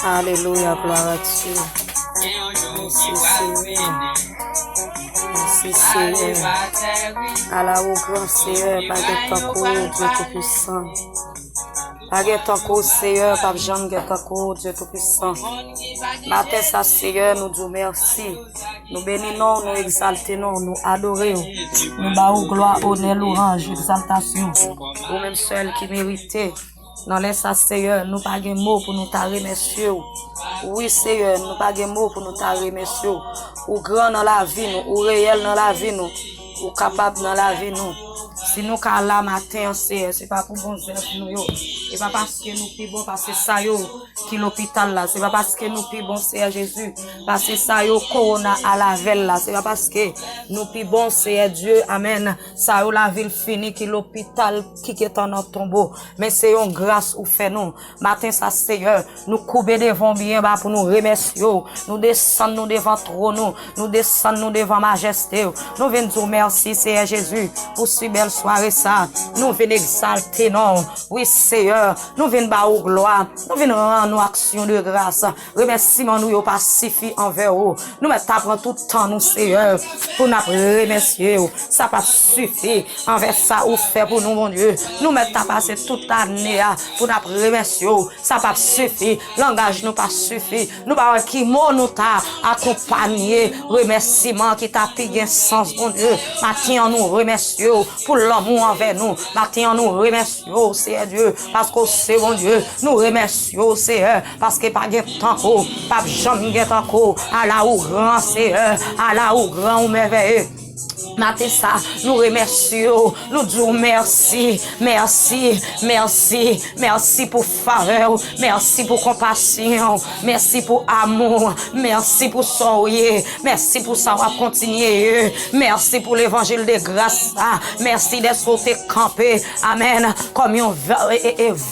Alléluia, gloire à Dieu. Merci Seigneur. Merci Seigneur. À la haut grand Seigneur, pas de temps Dieu Tout-Puissant. Pas de temps Seigneur, pas de jambe de Dieu Tout-Puissant. Matin ça Seigneur, nous disons merci. Nous bénissons, nous exaltons, nous adorons. Nous baillons gloire, honneur, louange, exaltation. Vous-même seul qui méritez. Dans les Seigneur, nous pas de mots pour nous tarer, messieurs. Oui, Seigneur, nous pas de mots pour nous tarer, messieurs. Ou grand dans la vie, nous, ou réel dans la vie, nous, ou capable dans la vie, nous. Si nous sommes là matin, c'est pas pour bon zèle pour nous. C'est pas parce que nous sommes bon, parce que ça yo, qui l'hôpital là. C'est pas parce que nous sommes bon, c'est Jésus. Parce que ça yo, corona à la veille là. C'est pas parce que nous sommes bon, c'est Dieu. Amen. Ça yo, la ville finie, qui l'hôpital, qui est en notre tombeau. Mais c'est une grâce ou fait nous. Matin, ça Seigneur, nous couper devant bien bas pour nous remercier. Nous descendons nous devant trône. Nous descendons nous devant majesté. Nous venons dire merci, c'est Jésus, pour si belle soirée ça. Nous venons exalter non. Oui, Seigneur. Nous venons bas au gloire. Nous venons rendre nos actions de grâce. Remerciement nous pacifié envers vous. Nous mettons tout le temps nous, Seigneur, pour nous remercier. Ça pas suffit envers ça ou fait pour nous, mon Dieu. Nous mettons passer toute l'année pour nous remercier. Ça pas suffit. Langage nous pas suffit. Nous pas qui mot nous t'a accompagné. Remerciement qui t'a payé sens, mon Dieu. Maintenant nous remercions pour l'amour envers nous. Maintenant nous remercions, c'est Dieu, parce que c'est mon Dieu. Nous remercions, Seigneur, parce que pas de temps, pas jamais de temps, à la ou grand, Seigneur, à la ou grand ou merveilleux. Matin ça, nous remercions, nous disons merci, merci, merci, merci pour faveur, merci pour compassion, merci pour amour, merci pour sourire, merci pour ça va continuer, merci pour l'évangile de grâce, merci d'être côté campé, amen, comme un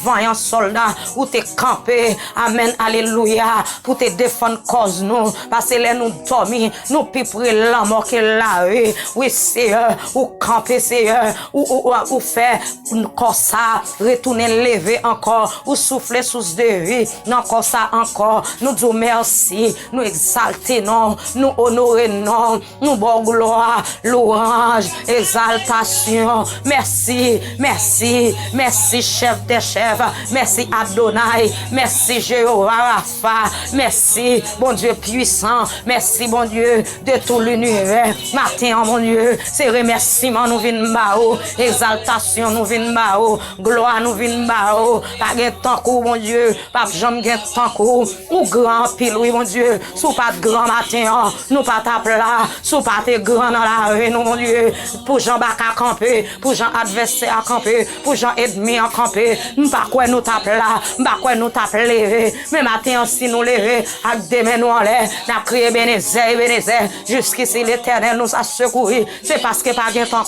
vaillant soldat, ou t'es campé, amen, alléluia, pour te défendre cause nous, parce que là nous dormons, nous piprons la mort qui l'a eu, oui, Seigneur, ou camper, Seigneur, ou faire encore ça, retourner lever encore, ou souffler sous de vie, encore ça encore, nous disons merci, nous exalter non, nous honorer non, nous bon gloire, louange, exaltation, merci, merci, merci chef des chefs, merci Adonai, merci Jéhovah Rapha, merci bon Dieu puissant, merci bon Dieu de tout l'univers, matin mon Dieu, c'est remerciement nous vinn bao, exaltation nous vinn bao, gloire nous vinn bao, pas de temps coup mon Dieu, pas jamais de temps coup, ou grand pile oui mon Dieu, sous pas de grand matin, nous pas tape là, sous pas de grand dans la rue nous mon Dieu, pour Jean Baka camper, pour Jean adversaire à camper, pour Jean ennemi à camper, pas quoi nous tape là, pas quoi nous tape lever, mais matin si nous lever, avec des mains nous en l'air, n'a crié Bénézer, jusqu'ici l'Éternel nous a secouru. C'est parce que pas de temps,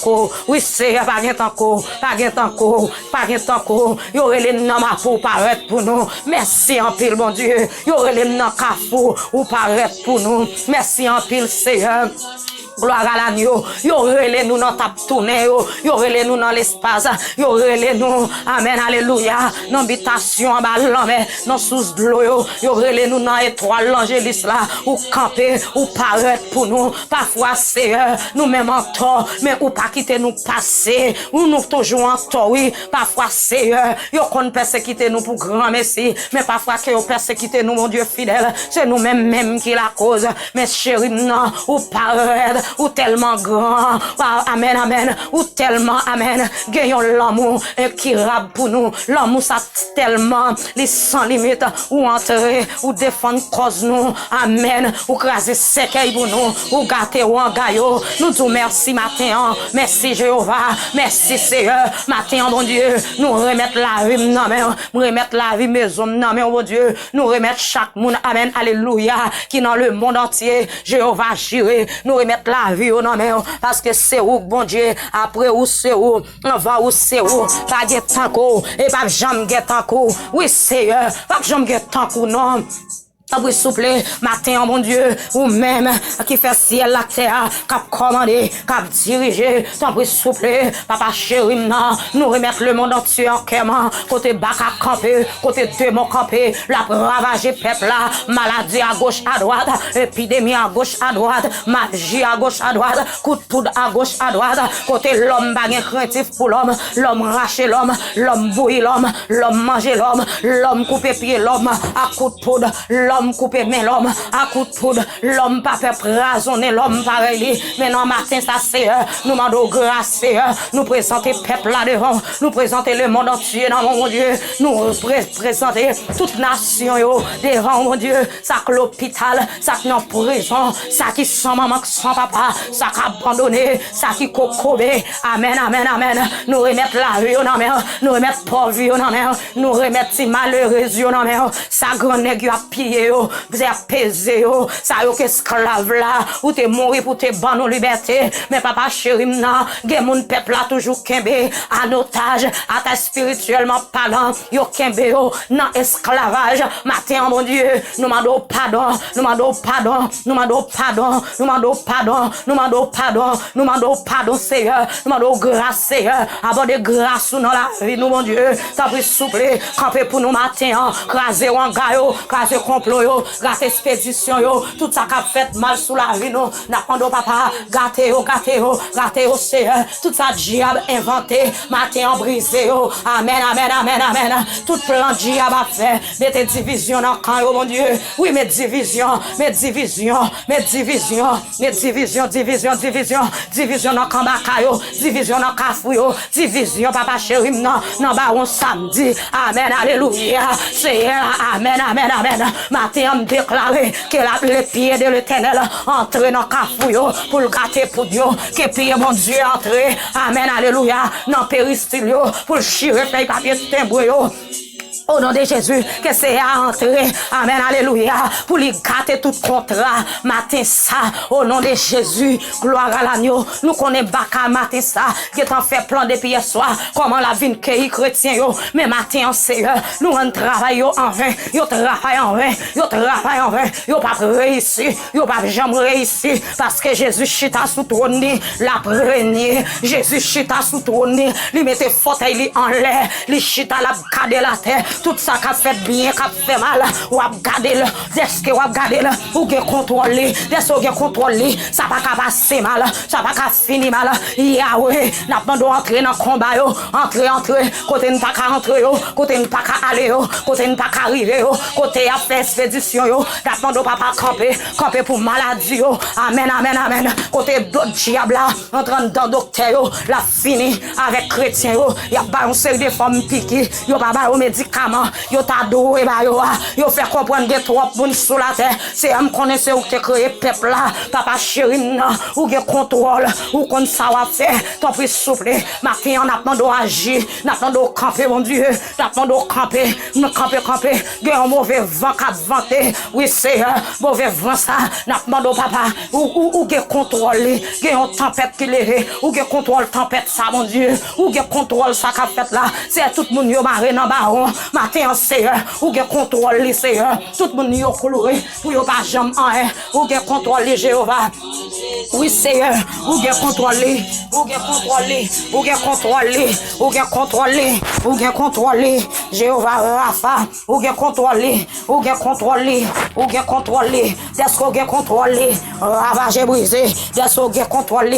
oui, c'est pas de temps, pas de temps, pas de temps, il y aurait les noms pour paraître pour nous. Merci en pile, mon Dieu. Il y aurait les noms cafou ou paraître pour nous. Merci en pile, Seigneur. Gloire à l'agneau, yo relé nous dans tap tourner, yo relé nous dans l'espace, yo relé nous, amen, alléluia, dans habitation en bas l'homme, dans sous de l'eau, yo relé nous dans étoile l'angélis là, ou camper, ou paraître pour nous, parfois Seigneur, nous même en tort, mais ou pas quitter nous passer, ou nous toujours en tort, oui, parfois Seigneur, yo qu'on persécuter nous pour grand merci, mais parfois que yo persécuter nous, mon Dieu fidèle, c'est nous même qui la cause, mais chérie, non, ou paraître, ou tellement grand, amen, amen, ou tellement, amen, gagnons l'amour qui rappe pour nous, l'amour ça tellement, les sans limite, ou entrer, ou défendre cause nous, amen, ou craser secueil pour nous, ou gâter ou en gaillot, nous disons merci matin, merci Jéhovah, merci Seigneur, matin, bon Dieu, nous remettre la vie, non mais, remettre la vie maison, non mais, bon Dieu, nous remettre chaque monde, amen, alléluia, qui dans le monde entier, Jéhovah juré, nous remettre la vie, non mais, parce que c'est où, bon Dieu, après où c'est où, on va où c'est où, pas de temps, et pas jamais de temps, oui Seigneur, pas jamais de temps, non. Après souple, matin, mon Dieu, ou même qui fait ciel la terre, qui a commandé, qui a dirigé, après souple, papa chéri, nous remettre le monde entier en quément, côté bac à camper, côté démon camper, la ravager peuple là, maladie à gauche à droite, épidémie à gauche à droite, magie à gauche à droite, coup de poudre à gauche à droite, côté l'homme baguette craintif pour l'homme raché l'homme bouilli l'homme manger l'homme couper pied l'homme à coup de poudre, l'homme couper main l'homme à coup de poudre, l'homme pas fait raisonner l'homme pareil. Maintenant matin ça c'est nous demandons grâce, nous présenter peuple là devant, nous présenter le monde entier dans mon Dieu, nous présenter toute nation devant mon Dieu, ça que l'hôpital, ça qui en prison, ça qui sans maman, sans papa, ça qui abandonné, ça qui cocobé. Amen, amen, amen. Nous remettre la vie en mer, nous remettre pauvre vie en mer, nous remettre si malheureux en mer, ça grand nèg a pillé vous a pesé ça yo esclave là, ou te mourir pour te ban nos liberté, mais papa chéri nan, gen moun peuple là toujours kembe en otage, attache spirituellement parlant, yo kembe nan esclavage. Matin mon Dieu, nous demandons pardon, nous demandons pardon, nous demandons pardon, nous demandons pardon, nous demandons pardon, nous demandons pardon Seigneur, nous demandons grâce Seigneur, avoir de grâce dans la vie nous mon Dieu, t'as pris souple, camper pour nous matin, craser wangayo, craser complot, craser expédition tout ça qui a fait mal sous la vie nous, n'appendons papa, gâtez Seigneur, tout ça diable inventé, matin brisé amen, amen, amen, amen, tout plan diable a fait, mettez division dans camp mon Dieu, oui mes division dans camp bakayo, division dans kafouyo, division papa chéri non baron samedi, amen, alléluia, Seigneur, amen, amen, amen, matin on déclaré que les pieds de l'Éternel entrent dans kafouyo pour le gâter pour Dieu, que pied mon Dieu entrer, amen, alléluia, dans péristilio pour chirer les papiers timbreux. Au nom de Jésus, que c'est à entrer. Amen, alléluia. Pour lui gâter tout contrat. Matin ça. Au nom de Jésus. Gloire à l'agneau. Nous connaissons baka matin ça. Qui t'en fait plan depuis hier soir. Comment la vie de chrétien yo. Mais matin en Seigneur. Nous on travaille en vain. Yo travaille en vain. Yo travaille en vain. Yo pas réussi. Yo pas jamais réussi. Parce que Jésus chita sous trône. La première. Jésus chita sous trône. Lui mettait fauteuil en l'air. Lui chita la gade la terre. Tout ça qui a fait bien, qui a fait mal, ou a gardé le, est-ce que ou a gardé le, ou a contrôlé, est-ce que ou a contrôlé, ça va pas passer mal, ça va pas finir mal. Yahweh, n'a pas d'entrer dans le combat, entrer, côté n'a pas qu'à entrer, côté n'a pas qu'à aller, côté n'a pas qu'à arriver, côté à faire expédition, n'a pas de papa camper pour maladie, amen, amen, amen. Côté d'autres diables là, entrant dans docteur, la fini avec chrétien, y a pas une série de femmes piquées, y a pas de médicaments. Yo ta doué ba yo fait comprendre que trop moun sous la terre c'est am connaissez ou te créé peuple là papa chéri ou gen contrôle ou kon ça va faire t'en prie souple matin on a demandé agir n'a demandé camper mon Dieu n'a demandé camper gen un mauvais vent qui vanter oui c'est mauvais vent ça n'a demandé papa ou gen contrôle gen une tempête qui lève ou gen contrôle tempête ça mon Dieu ou gen contrôle ça qu'a fait là c'est tout moun yo maré dans baron matin en Seigneur, ou gen contrôle les Seigneur, tout le monde yo coloré, pour yo pas jamais en ou gen contrôle les Jéhovah. Oui Seigneur, ou gen contrôle, ou gen contrôle, Jéhovah Rapha, ou gen contrôle, est-ce qu'on gen contrôle, ravage brisé, est-ce qu'on gen contrôle,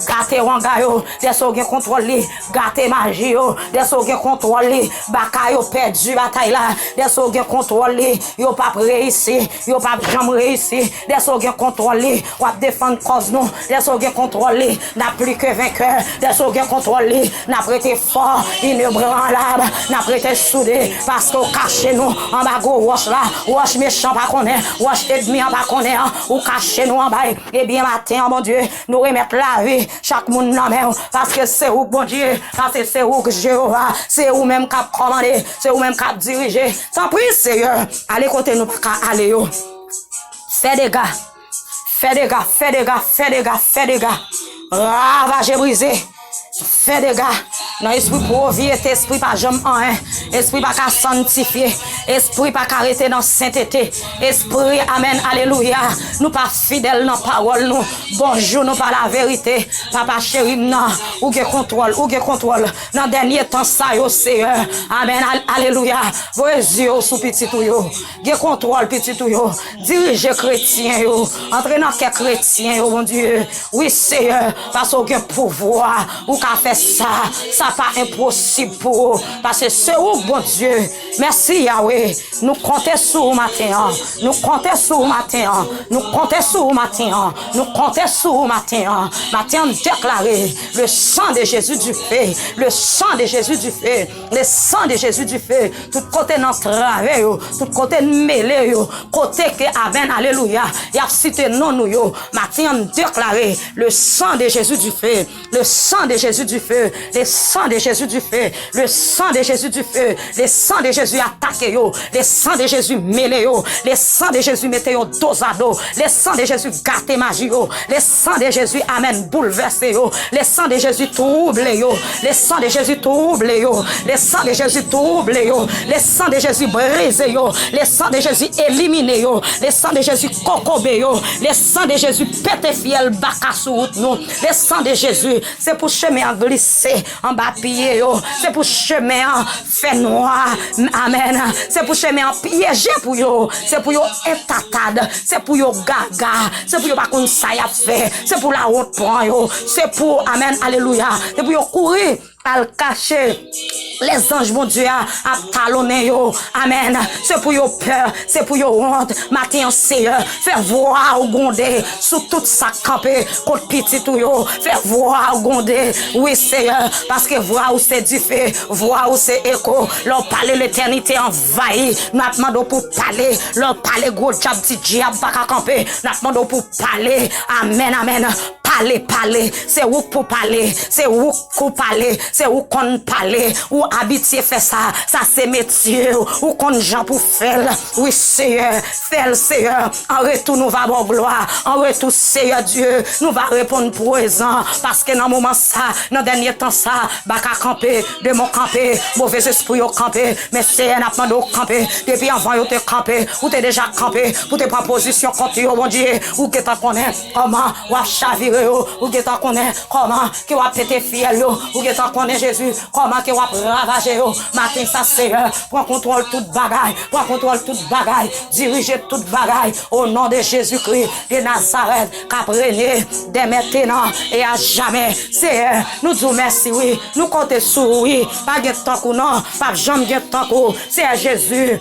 gâté wangayo, est-ce qu'on gen contrôle, gâté magie, est-ce qu'on gen contrôle, bakayo perdu bataille là, des soldats contrôlés, yo pas réussi, yo pas jamais réussi, des soldats contrôlés, ou défendre cause nous, des soldats contrôlés, n'a plus que vainqueur, des soldats contrôlés, n'a prêté fort, inébranlable, n'a prêté soudé, parce qu'on cache nous, en bas go wash là, wash méchant pas connaît, wash ennemi pas connaît, ou cache nous en bas, et bien matin, mon Dieu, nous remettre la vie, chaque monde dans même, parce que c'est où bon Dieu, parce que c'est où que Jéhovah, c'est où même cap commandé, c'est où même cap diriger. Sans prie Seigneur, allez côté nous pas aller yo. Fais des gars. Ravage brisé. Fais des gars. Dans esprit pauvreté, esprit pas jamais un, esprit pas qu'à sanctifier, esprit pas qu'à arrêter dans sainteté, esprit, amen, alléluia, nous pas fidèles dans parole, nous, bonjour, nous pas la vérité, papa chéri, non, ou que contrôle, dans dernier temps, ça, yo, Seigneur, amen, alléluia, vos yeux sous petit tout, yo, contrôle petit tout, yo, dirige chrétien, yo, entraînant quel chrétien, yo, mon Dieu, oui, Seigneur, parce que pouvoir, ou qu'a fait ça pas impossible pour vous, parce que c'est où, bon Dieu, merci Yahweh, nous comptons sur vous matin, nous comptons sur vous matin, nous comptons sur vous matin, nous comptons sur vous matin, matin déclaré, le sang de Jésus du feu, le sang de Jésus du feu, le sang de Jésus du feu, tout côté dans travers, tout côté mêlé, côté que amen, alléluia, y a cité non nous, matin déclaré, le sang de Jésus du feu, le sang de Jésus du feu, le sang de Jésus du feu, le sang de Jésus du feu, le sang de Jésus attaqué yo, le sang de Jésus mêlé yo, le sang de Jésus mettez yo dos à dos, le sang de Jésus gâté magie yo, le sang de Jésus amen bouleversé yo, le sang de Jésus troublé yo, le sang de Jésus troublé yo, le sang de Jésus troublé yo, le sang de Jésus brisé yo, le sang de Jésus éliminé yo, le sang de Jésus cocobé yo, le sang de Jésus pété fiel baka sous route nous, le sang de Jésus c'est pour chemin glisser en bas pied yo, c'est pour chemin fait noir, amen, c'est pour chemin piégé pour yo, c'est pour yo intatade, c'est pour yo gaga, c'est pour yo pas qu'on ça y a fait, c'est pour la honte pour yo, c'est pour amen, alléluia, c'est pour yo courir à le cacher. Les anges, mon Dieu, à talonner yo. Amen. C'est pour yo peur, c'est pour yo honte. Matin, Seigneur, faire voir au gondé, sous toute sa campé, contre petit tout yo. Faire voir au gondé. Oui, Seigneur, parce que voir où c'est du feu, voir où c'est écho. Leur parler l'éternité envahie. Nous demandons pour parler. Leur parler gros diable, petit diable, pas qu'à camper. Nous demandons pour parler. Amen, amen. Parler, c'est où pour parler, c'est où qu'on parler, c'est où qu'on parler, où habiter fait ça c'est métier, où qu'on gens pour faire, oui Seigneur, fais Seigneur, en retour nous va bon gloire, en retour Seigneur Dieu, nous va répondre présent, parce que dans le moment ça, dans le dernier temps ça, baka camper, de mon camper, mauvais esprit au camper, mais Seigneur n'a pas de camper, depuis avant yo te camper, ou t'es déjà campé, pour te prendre position contre yo, mon Dieu, ou que t'en connais, comment, ou à chavirer, ou que t'en connais comment que va péter fiel ou que t'en connais Jésus comment que va ravager matin ça Seigneur prends contrôle toute bagaille prends contrôle toute bagaille diriger toute bagaille au nom de Jésus-Christ de Nazareth qu'a régné dès maintenant et à jamais Seigneur nous disons merci oui nous comptons sur oui pas de temps ou non pas jamais de temps c'est Jésus.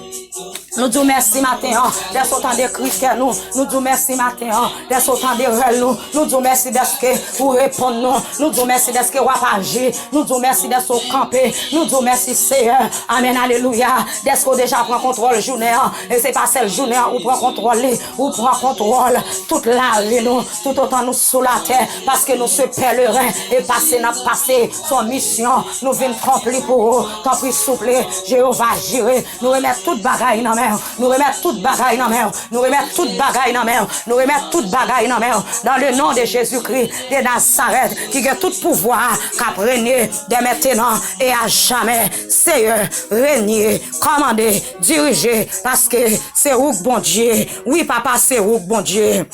Nous disons merci matin, des autant de Christ nous disons merci matin, des autant de rêves nous disons merci d'être que vous répondez nous disons merci d'être que vous agissez, nous disons merci d'être camper, nous disons merci Seigneur, amen, alléluia, d'être que déjà prend contrôle journée, et c'est pas celle journée où prend contrôle toute la vie nous, tout autant nous sous la terre, parce que nous ce pèlerin et passé n'a passé son mission, nous venons accomplir pour eux, tant pis souple, Jéhovah gérer, nous remettre toute bagaille dans mer, nous remettre toute bagaille dans mer, nous remettre toute bagaille dans mer, nous remettre toute bagaille dans mer, dans le nom de Jésus-Christ de Nazareth, qui a tout pouvoir, qui régner dès maintenant et à jamais. Seigneur, régner, commander, diriger, parce que c'est où bon Dieu. Oui, papa, c'est où bon Dieu.